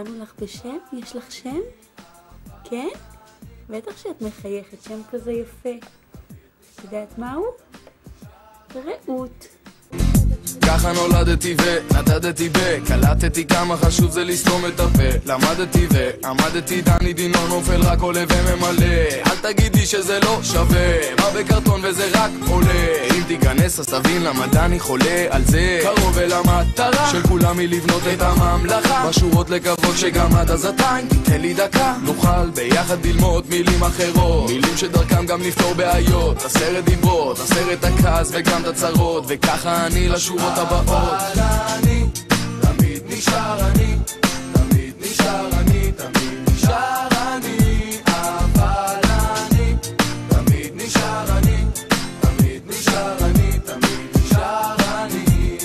קראנו לך בשם? יש לך שם? כן? בטח שאת מחייכת, שם כזה יפה. את יודעת מהו? רעות. ככה נולדתי ונתדתי קלטתי כמה חשוב זה לסתום את הפה. למדתי ועמדתי, דני דינור נופל רק עולה וממלא. אל תגידי שזה לא שווה, בא בקרטון וזה רק עולה. אם תיכנס אז תבין למה דני חולה על זה. קרוב אל המטרה של כולם היא לבנות את הממלכה. בשורות לקוות שגם עד אז עדיין תיתן לי דקה, נוכל ביחד ללמוד מילים אחרות, מילים שדרכם גם לפתור בעיות. 10 דיברות, 10 הכעס וגם את הצרות, וככה אני לשורות הבאות. אבל אני תמיד נשאר אני, תמיד נשאר אני, תמיד נשאר אני. אבל אני תמיד נשאר אני, תמיד נשאר אני, תמיד נשאר אני.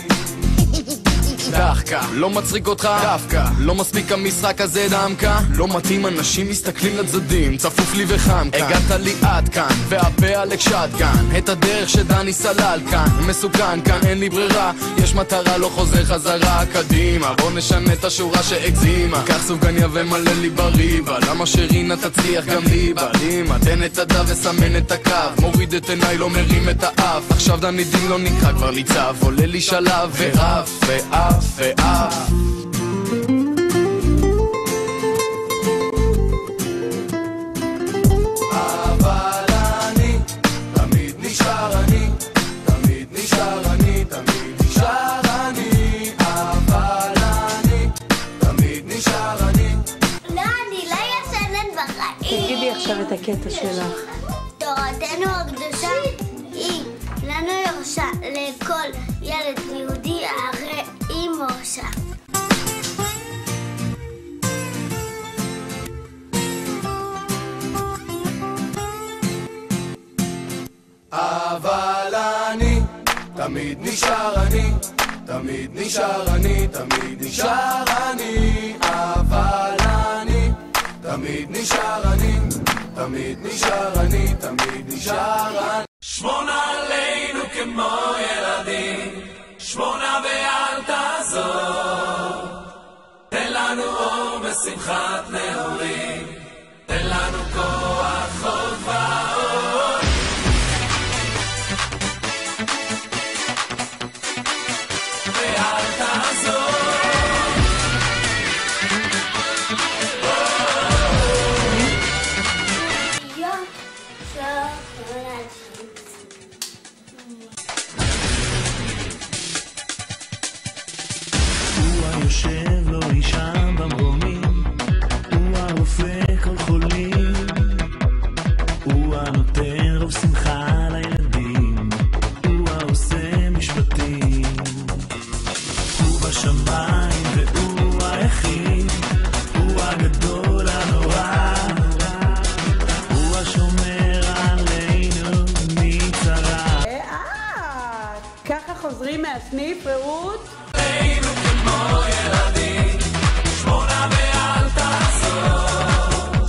דחקה, לא מצחיק אותך דווקא, לא מספיק המשחק הזה דמקה. לא מתאים, אנשים מסתכלים לצדדים, צפוף לי וחם כאן. הגעת לי עד כאן, והפה עלק שטקן. את הדרך שדני סלל כאן, מסוכן כאן, אין לי ברירה. יש מטרה, לא חוזר חזרה קדימה. בוא נשנה את השורה שהגזימה. קח סופגניה ומלא לי בריבה, למה שרינה תצליח גם לי בלימה. תן את הדף וסמן את הקו, מוריד את עיניי, לא מרים את האף. עכשיו דני דין לא נקרא כבר ניצב, עולה לי שלב ואף ואף ואף. אבל אני תמיד נשאר אני, תמיד נשאר אני, תמיד נשאר אני. אבל אני תמיד נשאר אני. לא, אני לא ישנת בחיים. תגידי עכשיו את הקטע שלך. תורתנו הקדושה היא לנו יורשה, לכל ילד יהודי הרי היא מורשה. אבל אני תמיד נשאר אני, תמיד נשאר אני, תמיד נשאר אני. אבל אני תמיד נשאר אני, תמיד נשאר אני, תמיד נשאר אני. 8 עלינו כמו ילדים, 8 ואל תעזור. תן לנו אור בשמחת נעורים, תן לנו כוח עוד ועוד. ואל תעזור. יום שוקולד. הוא היושב לו אי שם במרומים, הוא הרופא כל חולים, הוא הנותן רוב שמחה לילדים, הוא העושה משפטים, הוא בשמיים והוא היחיד, הוא הגדול הנורא, הוא השומר עלינו מצרה. ככה חוזרים מהסניף, רעות? עלינו כמו ילדים, 8 ואל תעזור.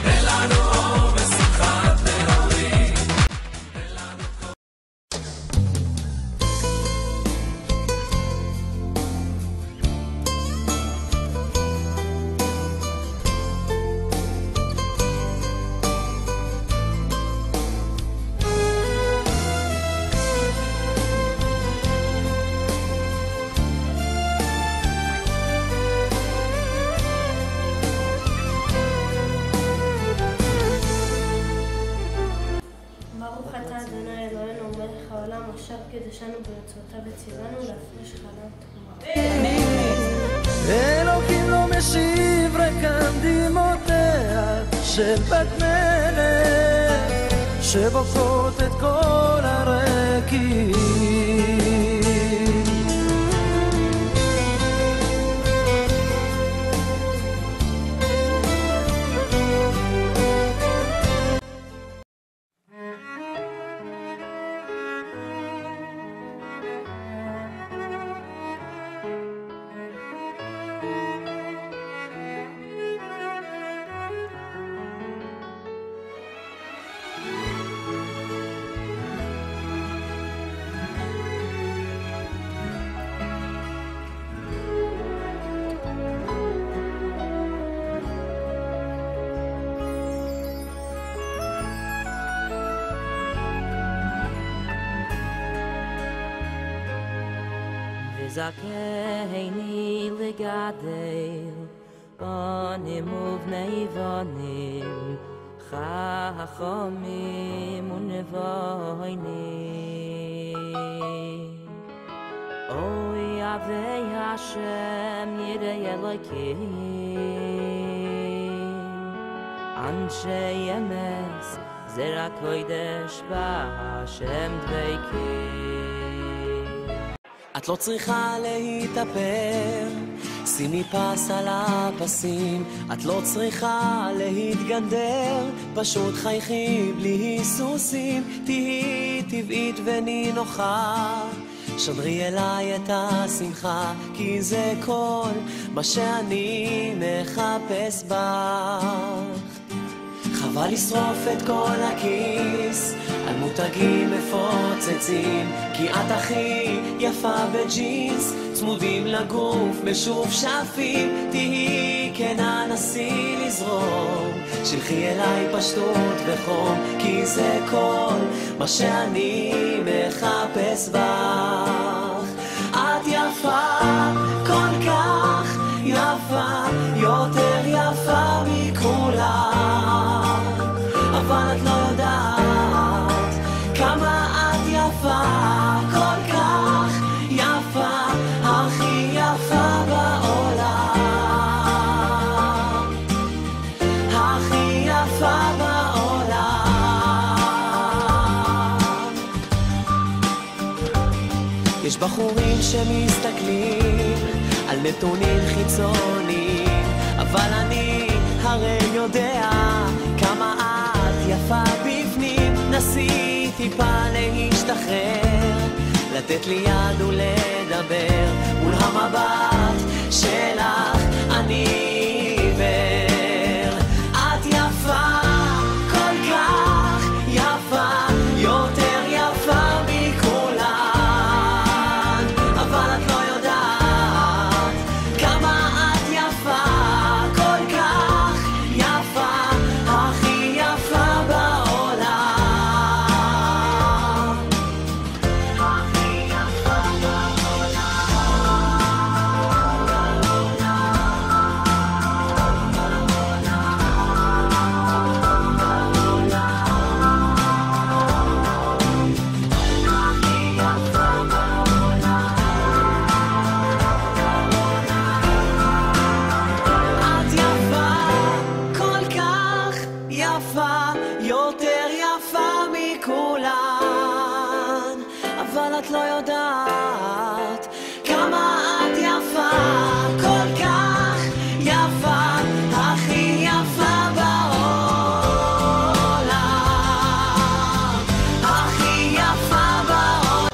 תן לנו אור בשמחת נעורים. ברוך אתה אדוני אלוהינו מלך העולם אשר קידשנו ברצונותיו וציוונו להפריש חלום תקומה. אלוקים לא משיב ריקם דמעותיה של בת מלך שבוקעות את כל הרקיעים. תזכני לגדל בנים ובני בנים חכמים ונבונים אוי אבי השם יראי אלוקים אנשי אמס זרע קודש בהשם דבקים את לא צריכה להתאפר, שימי פס על הפסים, את לא צריכה להתגנדר, פשוט חייכי בלי היסוסים, תהי טבעית ונינוחה, שדרי אליי את השמחה, כי זה כל מה שאני מחפש בך. חבל לשרוף את כל הכיס על מותגים מפוצצים, כי את הכי יפה בג'ינס, צמודים לגוף משופשפים, תהי כנה נסי לזרום, שלחי אליי פשטות וחום, כי זה כל מה שאני מחפש בך. את יפה כל כך יפה, יותר יפה מכולם, אבל את לא יודעת כמה את יפה, כל כך יפה, הכי יפה בעולם, הכי יפה בעולם. יש בחורים שמסתכלים על נתונים חיצוניים, אבל אני הרי יודע כמה את יפה בפנים. נסי טיפה להשתחרר, לתת לי יד ולדבר, מול המבט שלך אני עיוור. את יפה כל כך יפה, יותר יפה מכולן, אבל את לא יודעת כמה את יפה, כל כך יפה, הכי יפה בעולם, הכי יפה את יפה כל כך יפה, יותר יפה מכולן, אבל את לא יודעת כמה את יפה, כל כך יפה, הכי יפה בעולם, הכי יפה בעולם.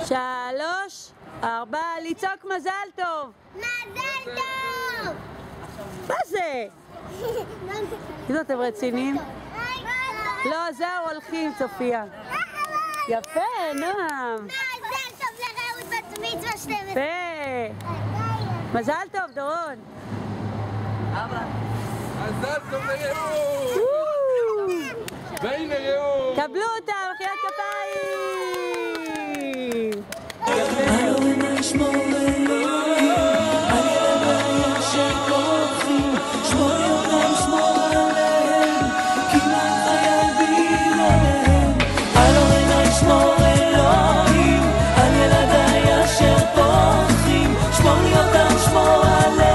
שלוש, ארבע, לצעוק מזל טוב. מזל טוב! מה זה? איזה אתם רציניים? לא, זהו, הולכים, צופיה. יפה, נועם. מזל טוב לרעות בת מצווה 12. יפה. מזל טוב, דורון. מזל טוב לרעות! והנה רעות! קבלו אותה, מחיאות כפיים. אלוהים ישמור אלוהים על ילדיי אשר כוחים, שמור ידם שמור עליהם, כי לך חייבים עליהם. אלוהים ישמור אלוהים על ילדיי אשר כוחים, שמור ידם שמור עליהם.